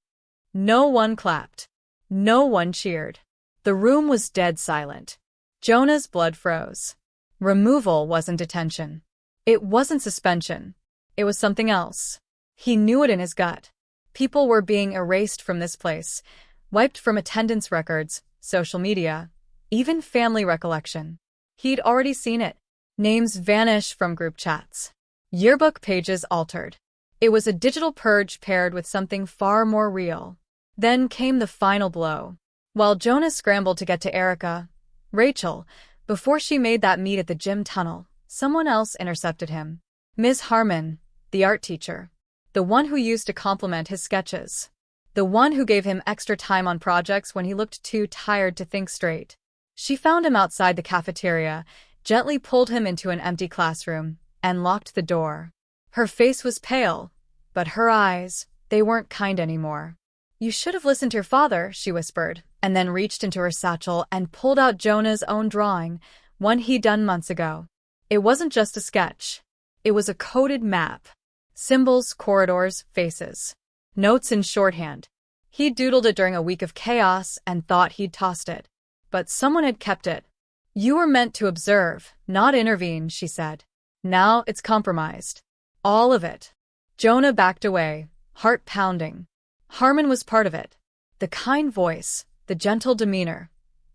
No one clapped. No one cheered. The room was dead silent. Jonah's blood froze. Removal wasn't detention. It wasn't suspension. It was something else. He knew it in his gut. People were being erased from this place, wiped from attendance records, social media, even family recollection. He'd already seen it. Names vanish from group chats. Yearbook pages altered. It was a digital purge paired with something far more real. Then came the final blow. While Jonah scrambled to get to Erica, Rachel, before she made that meet at the gym tunnel, someone else intercepted him. Ms. Harmon, the art teacher. The one who used to compliment his sketches. The one who gave him extra time on projects when he looked too tired to think straight. She found him outside the cafeteria, gently pulled him into an empty classroom, and locked the door. Her face was pale, but her eyes, they weren't kind anymore. "You should have listened to your father," she whispered, and then reached into her satchel and pulled out Jonah's own drawing, one he'd done months ago. It wasn't just a sketch. It was a coded map. Symbols, corridors, faces. Notes in shorthand. He'd doodled it during a week of chaos and thought he'd tossed it. But someone had kept it. "You were meant to observe, not intervene," she said. "Now it's compromised. All of it." Jonah backed away, heart pounding. Harmon was part of it. The kind voice, the gentle demeanor.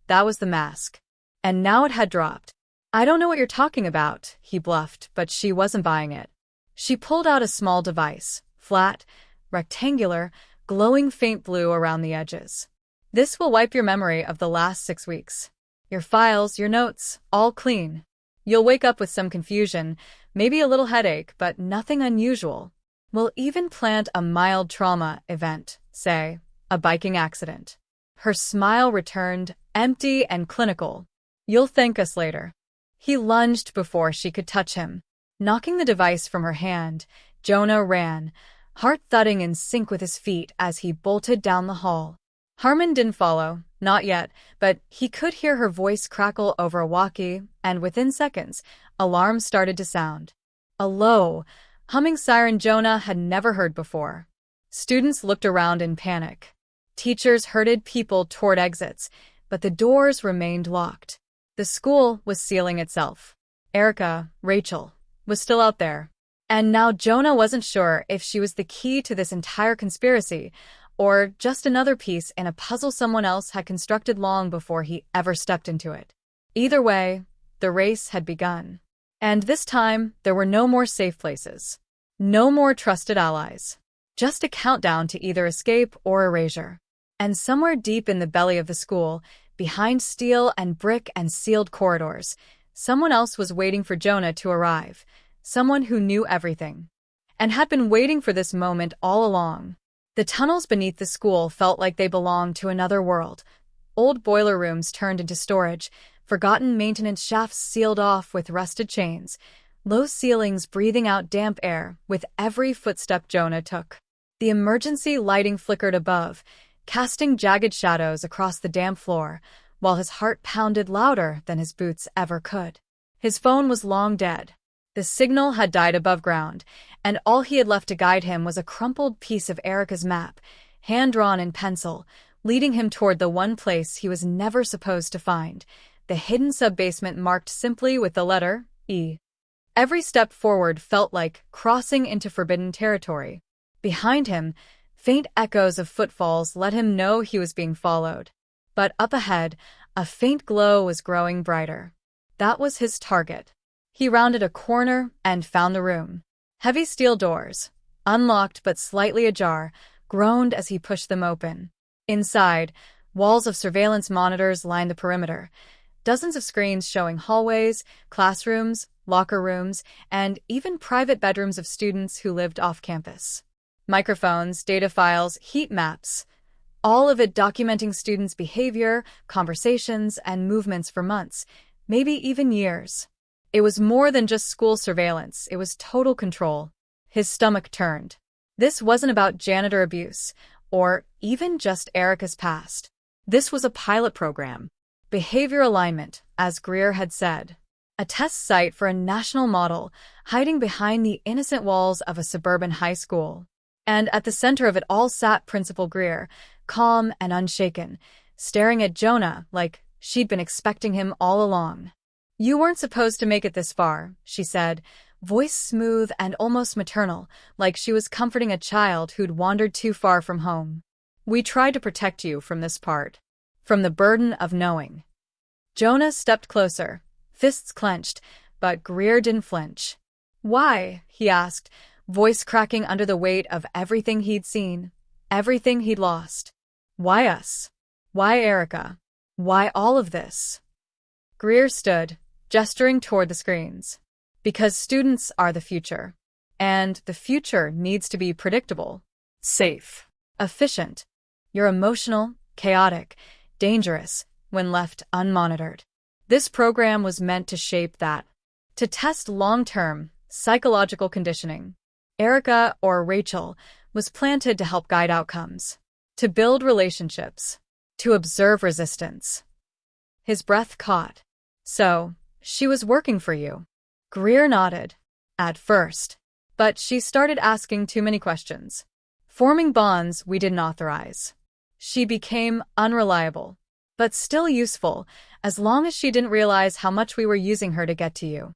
That was the mask. And now it had dropped. "I don't know what you're talking about," he bluffed, but she wasn't buying it. She pulled out a small device, flat, rectangular, glowing faint blue around the edges. "This will wipe your memory of the last 6 weeks. Your files, your notes, all clean. You'll wake up with some confusion, maybe a little headache, but nothing unusual. We'll even plant a mild trauma event, say, a biking accident." Her smile returned, empty and clinical. "You'll thank us later." He lunged before she could touch him. Knocking the device from her hand, Jonah ran, heart thudding in sync with his feet as he bolted down the hall. Harmon didn't follow, not yet, but he could hear her voice crackle over a walkie, and within seconds, alarms started to sound. A low, humming siren Jonah had never heard before. Students looked around in panic. Teachers herded people toward exits, but the doors remained locked. The school was sealing itself. Erica, Rachel, was still out there. And now Jonah wasn't sure if she was the key to this entire conspiracy, or just another piece in a puzzle someone else had constructed long before he ever stepped into it. Either way, the race had begun. And this time, there were no more safe places. No more trusted allies. Just a countdown to either escape or erasure. And somewhere deep in the belly of the school, behind steel and brick and sealed corridors, someone else was waiting for Jonah to arrive. Someone who knew everything. And had been waiting for this moment all along. The tunnels beneath the school felt like they belonged to another world. Old boiler rooms turned into storage, forgotten maintenance shafts sealed off with rusted chains, low ceilings breathing out damp air with every footstep Jonah took. The emergency lighting flickered above, casting jagged shadows across the damp floor, while his heart pounded louder than his boots ever could. His phone was long dead. The signal had died above ground, and all he had left to guide him was a crumpled piece of Erica's map, hand-drawn in pencil, leading him toward the one place he was never supposed to find, the hidden sub-basement marked simply with the letter E. Every step forward felt like crossing into forbidden territory. Behind him, faint echoes of footfalls let him know he was being followed. But up ahead, a faint glow was growing brighter. That was his target. He rounded a corner and found the room. Heavy steel doors, unlocked but slightly ajar, groaned as he pushed them open. Inside, walls of surveillance monitors lined the perimeter, dozens of screens showing hallways, classrooms, locker rooms, and even private bedrooms of students who lived off campus. Microphones, data files, heat maps, all of it documenting students' behavior, conversations, and movements for months, maybe even years. It was more than just school surveillance, it was total control. His stomach turned. This wasn't about janitor abuse, or even just Erica's past. This was a pilot program. Behavior alignment, as Greer had said. A test site for a national model, hiding behind the innocent walls of a suburban high school. And at the center of it all sat Principal Greer, calm and unshaken, staring at Jonah like she'd been expecting him all along. "You weren't supposed to make it this far," she said, voice smooth and almost maternal, like she was comforting a child who'd wandered too far from home. "We tried to protect you from this part. From the burden of knowing." Jonah stepped closer, fists clenched, but Greer didn't flinch. "Why?" he asked, voice cracking under the weight of everything he'd seen, everything he'd lost. "Why us? Why Erica? Why all of this?" Greer stood, gesturing toward the screens. "Because students are the future. And the future needs to be predictable, safe, efficient. You're emotional, chaotic, dangerous when left unmonitored. This program was meant to shape that, to test long-term psychological conditioning. Erica, or Rachel, was planted to help guide outcomes, to build relationships, to observe resistance." His breath caught. "So, she was working for you?" Greer nodded. "At first. But she started asking too many questions, forming bonds we didn't authorize. She became unreliable, but still useful, as long as she didn't realize how much we were using her to get to you."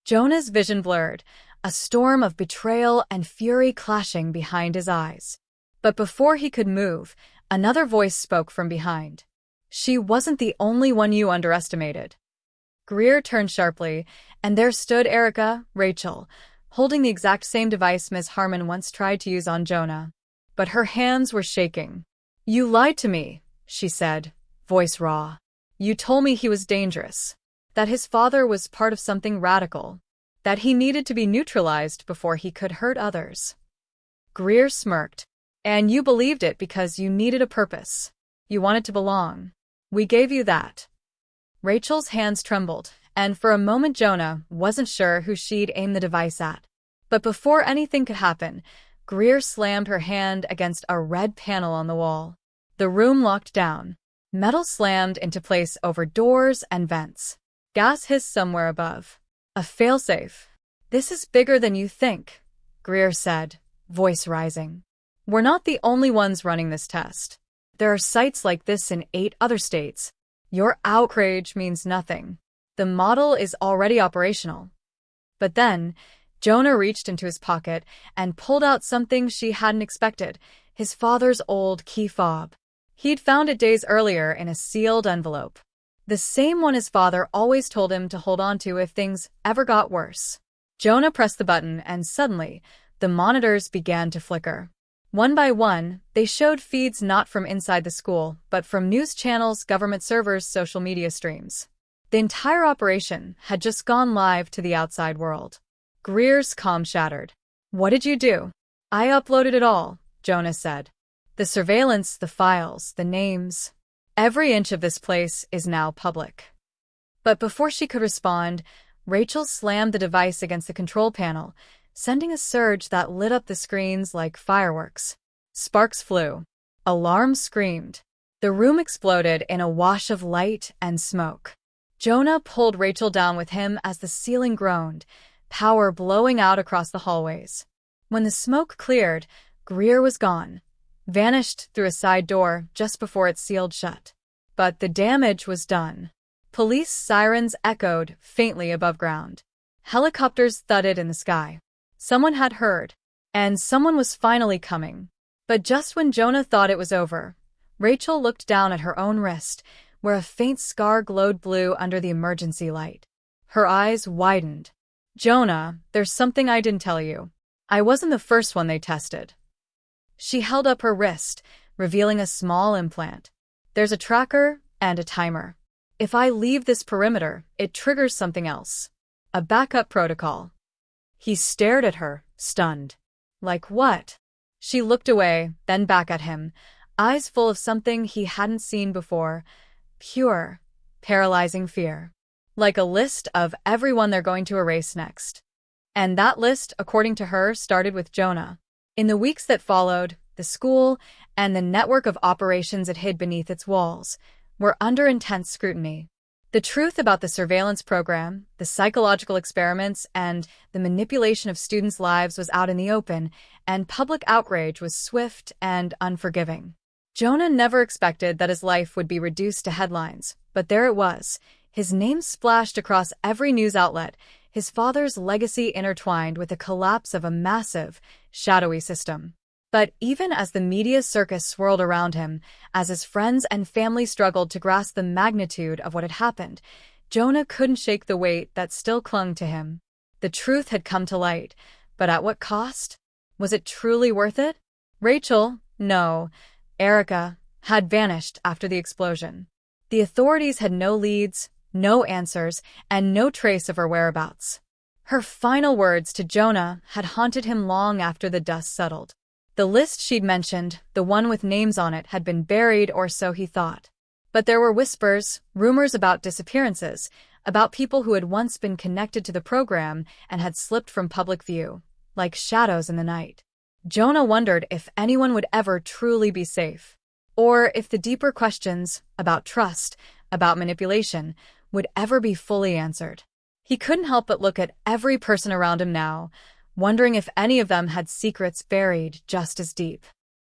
Jonah's vision blurred, a storm of betrayal and fury clashing behind his eyes. But before he could move, another voice spoke from behind. "She wasn't the only one you underestimated." Greer turned sharply, and there stood Erica, Rachel, holding the exact same device Ms. Harmon once tried to use on Jonah. But her hands were shaking. "You lied to me," she said, voice raw. "You told me he was dangerous, that his father was part of something radical, that he needed to be neutralized before he could hurt others." Greer smirked. "And you believed it because you needed a purpose. You wanted to belong. We gave you that." Rachel's hands trembled, and for a moment Jonah wasn't sure who she'd aim the device at. But before anything could happen, Greer slammed her hand against a red panel on the wall. The room locked down. Metal slammed into place over doors and vents. Gas hissed somewhere above. "A failsafe. This is bigger than you think," Greer said, voice rising. "We're not the only ones running this test. There are sites like this in 8 other states. Your outrage means nothing. The model is already operational." But then, Jonah reached into his pocket and pulled out something she hadn't expected, his father's old key fob. He'd found it days earlier in a sealed envelope. The same one his father always told him to hold on to if things ever got worse. Jonah pressed the button, and suddenly, the monitors began to flicker. One by one, they showed feeds not from inside the school, but from news channels, government servers, social media streams. The entire operation had just gone live to the outside world. Greer's calm shattered. "What did you do?" "I uploaded it all," Jonah said. "The surveillance, the files, the names." Every inch of this place is now public. But before she could respond, Rachel slammed the device against the control panel, sending a surge that lit up the screens like fireworks. Sparks flew. Alarms screamed. The room exploded in a wash of light and smoke. Jonah pulled Rachel down with him as the ceiling groaned, power blowing out across the hallways. When the smoke cleared, Greer was gone, vanished through a side door just before it sealed shut. But the damage was done. Police sirens echoed faintly above ground. Helicopters thudded in the sky. Someone had heard, and someone was finally coming. But just when Jonah thought it was over, Rachel looked down at her own wrist, where a faint scar glowed blue under the emergency light. Her eyes widened. "Jonah, there's something I didn't tell you. I wasn't the first one they tested." She held up her wrist, revealing a small implant. "There's a tracker and a timer. If I leave this perimeter, it triggers something else. A backup protocol." He stared at her, stunned. "Like what?" She looked away, then back at him, eyes full of something he hadn't seen before. Pure, paralyzing fear. Like a list of everyone they're going to erase next. And that list, according to her, started with Jonah. In the weeks that followed, the school and the network of operations it hid beneath its walls were under intense scrutiny. The truth about the surveillance program, the psychological experiments, and the manipulation of students' lives was out in the open, and public outrage was swift and unforgiving. Jonah never expected that his life would be reduced to headlines, but there it was. His name splashed across every news outlet, his father's legacy intertwined with the collapse of a massive, shadowy system. But even as the media circus swirled around him, as his friends and family struggled to grasp the magnitude of what had happened, Jonah couldn't shake the weight that still clung to him. The truth had come to light, but at what cost? Was it truly worth it? Rachel, no, Erica, had vanished after the explosion. The authorities had no leads, no answers, and no trace of her whereabouts. Her final words to Jonah had haunted him long after the dust settled. The list she'd mentioned, the one with names on it, had been buried, or so he thought. But there were whispers, rumors about disappearances, about people who had once been connected to the program and had slipped from public view, like shadows in the night. Jonah wondered if anyone would ever truly be safe, or if the deeper questions about trust, about manipulation, would ever be fully answered. He couldn't help but look at every person around him now, wondering if any of them had secrets buried just as deep.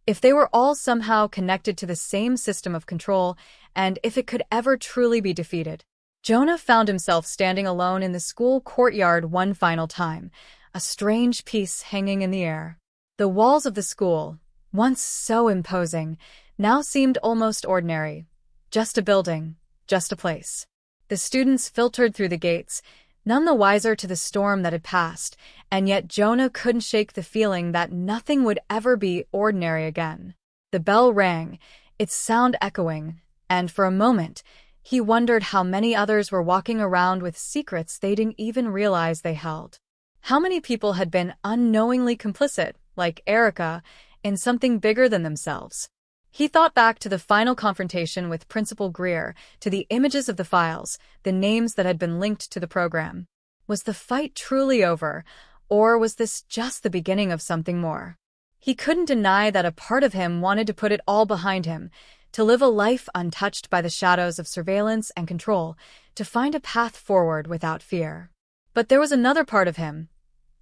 If they were all somehow connected to the same system of control, and if it could ever truly be defeated. Jonah found himself standing alone in the school courtyard one final time, a strange peace hanging in the air. The walls of the school, once so imposing, now seemed almost ordinary. Just a building, just a place. The students filtered through the gates, none the wiser to the storm that had passed, and yet Jonah couldn't shake the feeling that nothing would ever be ordinary again. The bell rang, its sound echoing, and for a moment, he wondered how many others were walking around with secrets they didn't even realize they held. How many people had been unknowingly complicit, like Erica, in something bigger than themselves? He thought back to the final confrontation with Principal Greer, to the images of the files, the names that had been linked to the program. Was the fight truly over, or was this just the beginning of something more? He couldn't deny that a part of him wanted to put it all behind him, to live a life untouched by the shadows of surveillance and control, to find a path forward without fear. But there was another part of him,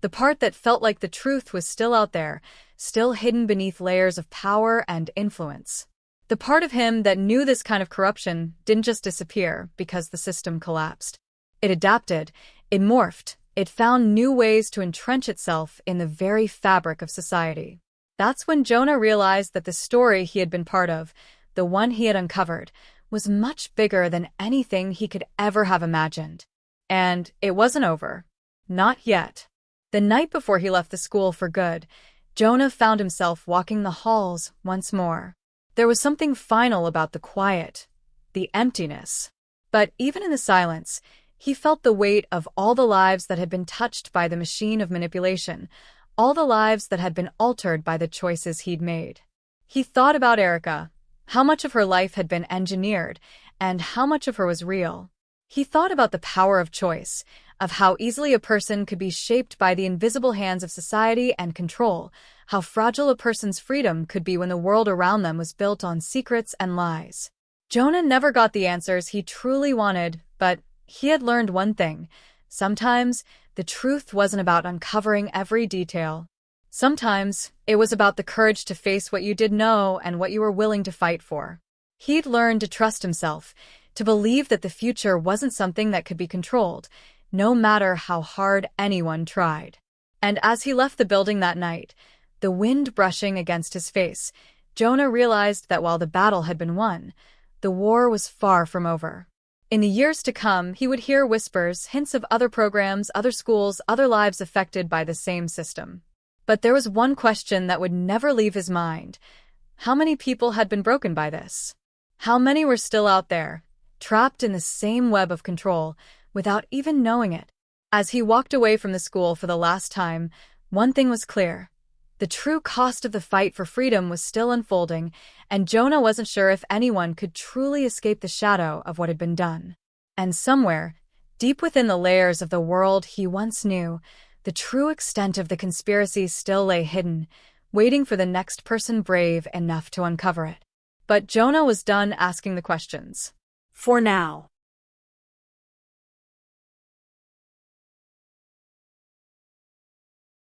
the part that felt like the truth was still out there, still hidden beneath layers of power and influence. The part of him that knew this kind of corruption didn't just disappear because the system collapsed. It adapted, it morphed, it found new ways to entrench itself in the very fabric of society. That's when Jonah realized that the story he had been part of, the one he had uncovered, was much bigger than anything he could ever have imagined. And it wasn't over. Not yet. The night before he left the school for good, Jonah found himself walking the halls once more. There was something final about the quiet, the emptiness. But even in the silence, he felt the weight of all the lives that had been touched by the machine of manipulation, all the lives that had been altered by the choices he'd made. He thought about Erica, How much of her life had been engineered, and how much of her was real? He thought about the power of choice, of how easily a person could be shaped by the invisible hands of society and control, how fragile a person's freedom could be when the world around them was built on secrets and lies. Jonah never got the answers he truly wanted, but he had learned one thing. Sometimes, the truth wasn't about uncovering every detail. Sometimes, it was about the courage to face what you did know and what you were willing to fight for. He'd learned to trust himself, to believe that the future wasn't something that could be controlled, no matter how hard anyone tried. And as he left the building that night, the wind brushing against his face, Jonah realized that while the battle had been won, the war was far from over. In the years to come, he would hear whispers, hints of other programs, other schools, other lives affected by the same system. But there was one question that would never leave his mind. How many people had been broken by this? How many were still out there, trapped in the same web of control, without even knowing it? As he walked away from the school for the last time, one thing was clear. The true cost of the fight for freedom was still unfolding, and Jonah wasn't sure if anyone could truly escape the shadow of what had been done. And somewhere, deep within the layers of the world he once knew, the true extent of the conspiracy still lay hidden, waiting for the next person brave enough to uncover it. But Jonah was done asking the questions. For now.